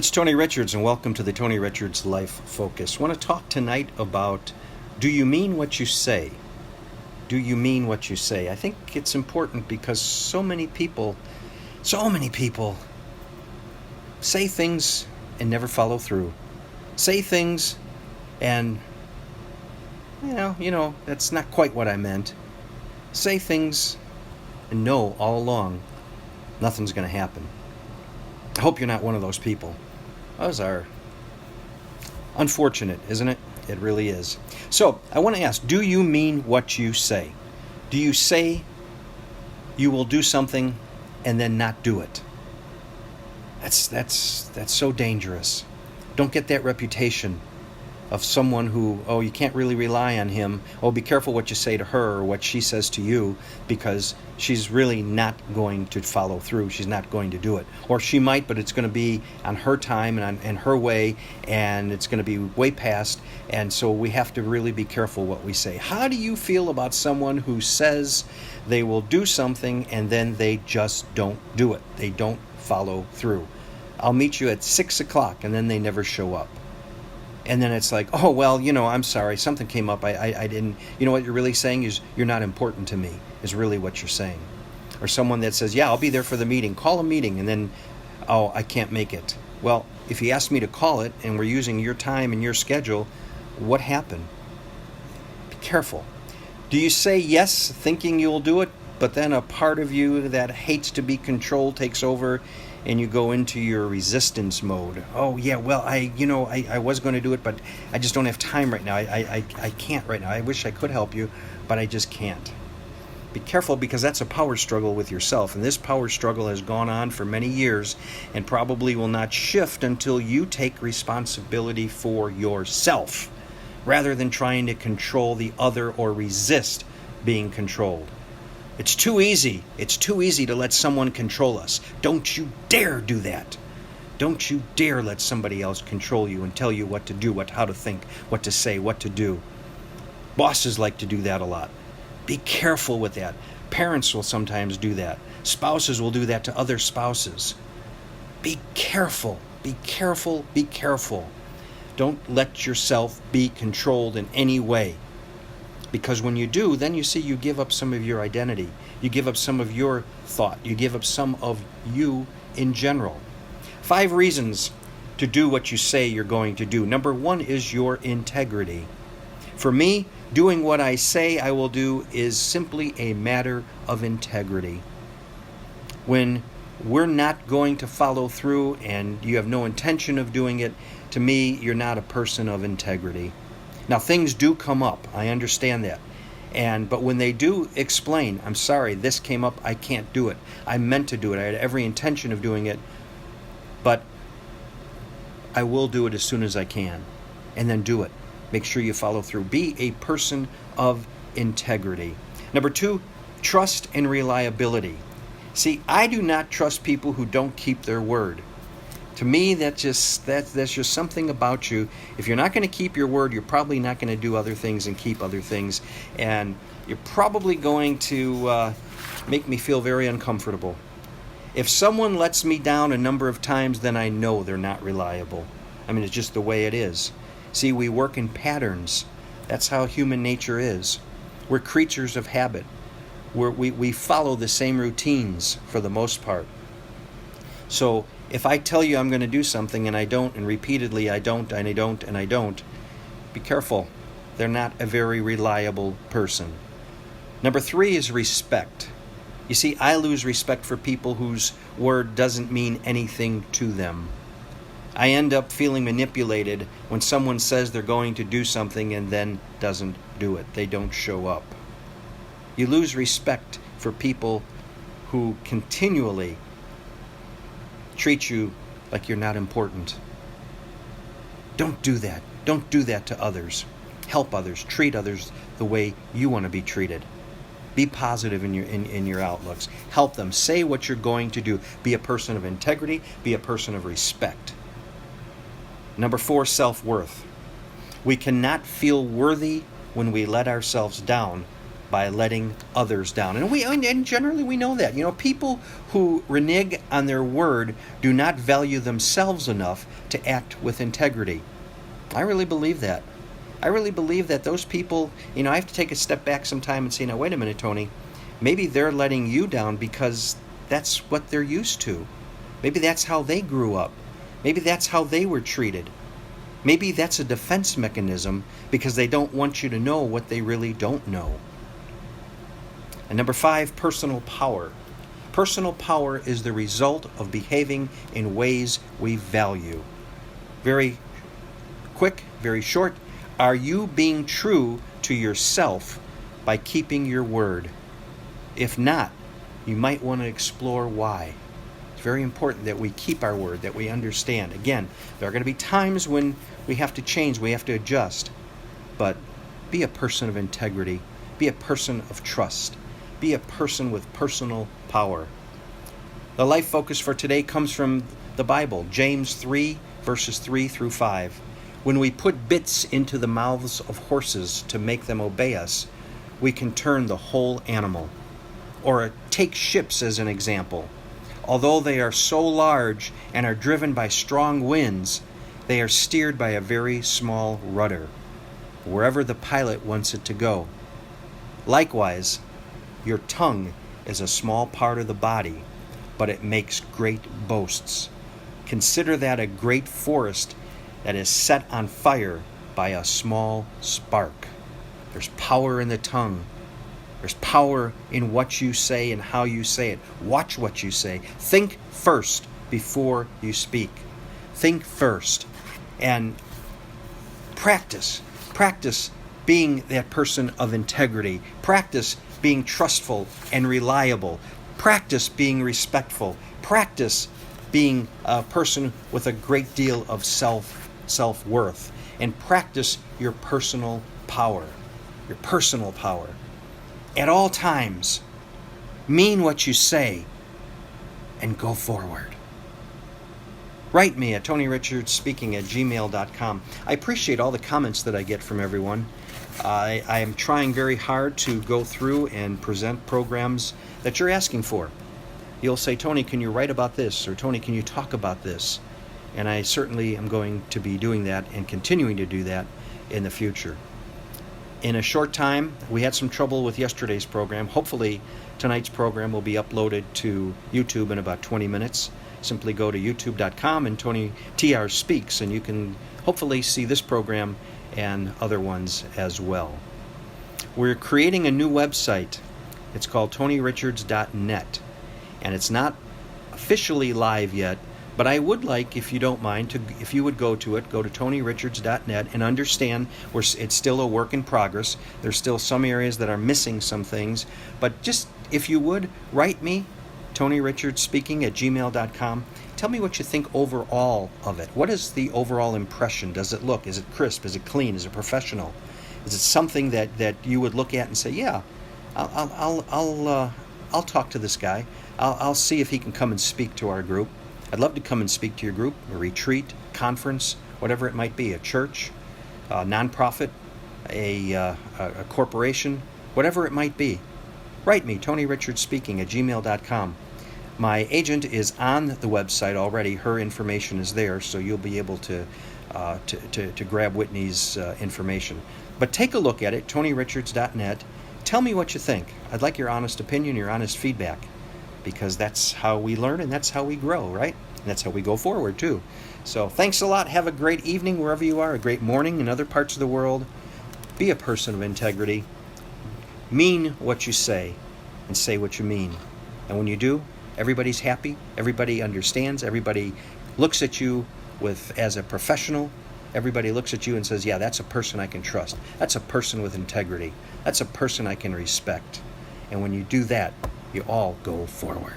It's Tony Richards, and welcome to the Tony Richards Life Focus. I want to talk tonight about, do you mean what you say? Do you mean what you say? I think it's important because so many people say things and never follow through. Say things and, that's not quite what I meant. Say things and know all along nothing's going to happen. I hope you're not one of those people. Those are unfortunate, isn't it? It really is. So, I want to ask, do you mean what you say? Do you say you will do something and then not do it? That's so dangerous. Don't get that reputation of someone who, you can't really rely on him. Be careful what you say to her or what she says to you, because she's really not going to follow through. She's not going to do it. Or she might, but it's going to be on her time and her way, and it's going to be way past. And so we have to really be careful what we say. How do you feel about someone who says they will do something and then they just don't do it? They don't follow through. I'll meet you at 6 o'clock, and then they never show up. And then it's like, I'm sorry, something came up, I didn't, what you're really saying is you're not important to me, is really what you're saying. Or someone that says, I'll be there for the meeting, call a meeting, and then, I can't make it. Well, if you asked me to call it, and we're using your time and your schedule, what happened? Be careful. Do you say yes, thinking you'll do it, but then a part of you that hates to be controlled takes over, and you go into your resistance mode? I was going to do it, but I just don't have time right now. I can't right now. I wish I could help you, but I just can't. Be careful, because that's a power struggle with yourself, and this power struggle has gone on for many years and probably will not shift until you take responsibility for yourself, rather than trying to control the other or resist being controlled. It's too easy. It's too easy to let someone control us. Don't you dare do that. Don't you dare let somebody else control you and tell you what to do, how to think, what to say, what to do. Bosses like to do that a lot. Be careful with that. Parents will sometimes do that. Spouses will do that to other spouses. Be careful. Be careful. Be careful. Don't let yourself be controlled in any way. Because when you do, then you see you give up some of your identity. You give up some of your thought. You give up some of you in general. 5 reasons to do what you say you're going to do. Number 1 is your integrity. For me, doing what I say I will do is simply a matter of integrity. When we're not going to follow through and you have no intention of doing it, to me, you're not a person of integrity. Now, things do come up. I understand that. But when they do, explain, I'm sorry, this came up, I can't do it. I meant to do it. I had every intention of doing it, but I will do it as soon as I can. And then do it. Make sure you follow through. Be a person of integrity. Number 2, trust and reliability. See, I do not trust people who don't keep their word. To me, that's just something about you. If you're not going to keep your word, you're probably not going to do other things and keep other things. And you're probably going to make me feel very uncomfortable. If someone lets me down a number of times, then I know they're not reliable. It's just the way it is. See, we work in patterns. That's how human nature is. We're creatures of habit. We follow the same routines for the most part. So if I tell you I'm going to do something and I don't, and repeatedly I don't, and I don't, and I don't, be careful. They're not a very reliable person. Number 3 is respect. You see, I lose respect for people whose word doesn't mean anything to them. I end up feeling manipulated when someone says they're going to do something and then doesn't do it. They don't show up. You lose respect for people who continually treat you like you're not important. Don't do that. Don't do that to others. Help others. Treat others the way you want to be treated. Be positive in your outlooks. Help them. Say what you're going to do. Be a person of integrity. Be a person of respect. Number 4, self-worth. We cannot feel worthy when we let ourselves down, by letting others down. And generally we know that. People who renege on their word do not value themselves enough to act with integrity. I really believe that. I really believe that those people, I have to take a step back sometime and say, now wait a minute, Tony, maybe they're letting you down because that's what they're used to. Maybe that's how they grew up. Maybe that's how they were treated. Maybe that's a defense mechanism because they don't want you to know what they really don't know. And number 5, personal power. Personal power is the result of behaving in ways we value. Very quick, very short. Are you being true to yourself by keeping your word? If not, you might want to explore why. It's very important that we keep our word, that we understand. Again, there are going to be times when we have to change, we have to adjust. But be a person of integrity. Be a person of trust. Be a person with personal power. The life focus for today comes from the Bible, James 3, verses 3 through 5. When we put bits into the mouths of horses to make them obey us, we can turn the whole animal. Or take ships as an example. Although they are so large and are driven by strong winds, they are steered by a very small rudder, wherever the pilot wants it to go. Likewise, your tongue is a small part of the body, but it makes great boasts. Consider that a great forest that is set on fire by a small spark. There's power in the tongue. There's power in what you say and how you say it. Watch what you say. Think first before you speak. Think first. And practice. Practice being that person of integrity. Practice being trustful and reliable. Practice being respectful. Practice being a person with a great deal of self-worth. And practice your personal power. Your personal power. At all times, mean what you say and go forward. Write me at TonyRichardsSpeaking@gmail.com. I appreciate all the comments that I get from everyone. I am trying very hard to go through and present programs that you're asking for. You'll say, Tony, can you write about this? Or Tony, can you talk about this? And I certainly am going to be doing that and continuing to do that in the future. In a short time, we had some trouble with yesterday's program. Hopefully, tonight's program will be uploaded to YouTube in about 20 minutes. Simply go to youtube.com and Tony TR Speaks, and you can hopefully see this program and other ones as well. We're creating a new website. It's called TonyRichards.net, and it's not officially live yet, but I would like, if you don't mind, if you would go to TonyRichards.net and understand it's still a work in progress. There's still some areas that are missing some things, but just, if you would, write me, TonyRichardsSpeaking@gmail.com. Tell me what you think overall of it. What is the overall impression? Does it look? Is it crisp? Is it clean? Is it professional? Is it something that you would look at and say, yeah, I'll talk to this guy. I'll see if he can come and speak to our group. I'd love to come and speak to your group, a retreat, conference, whatever it might be, a church, a nonprofit, a corporation, whatever it might be. Write me, TonyRichardsSpeaking@gmail.com. My agent is on the website already. Her information is there, so you'll be able to grab Whitney's information. But take a look at it, TonyRichards.net. Tell me what you think. I'd like your honest opinion, your honest feedback, because that's how we learn and that's how we grow, right? And that's how we go forward, too. So thanks a lot. Have a great evening wherever you are, a great morning in other parts of the world. Be a person of integrity. Mean what you say and say what you mean. And when you do, everybody's happy, everybody understands, everybody looks at you as a professional. Everybody looks at you and says, yeah, that's a person I can trust. That's a person with integrity. That's a person I can respect. And when you do that, you all go forward.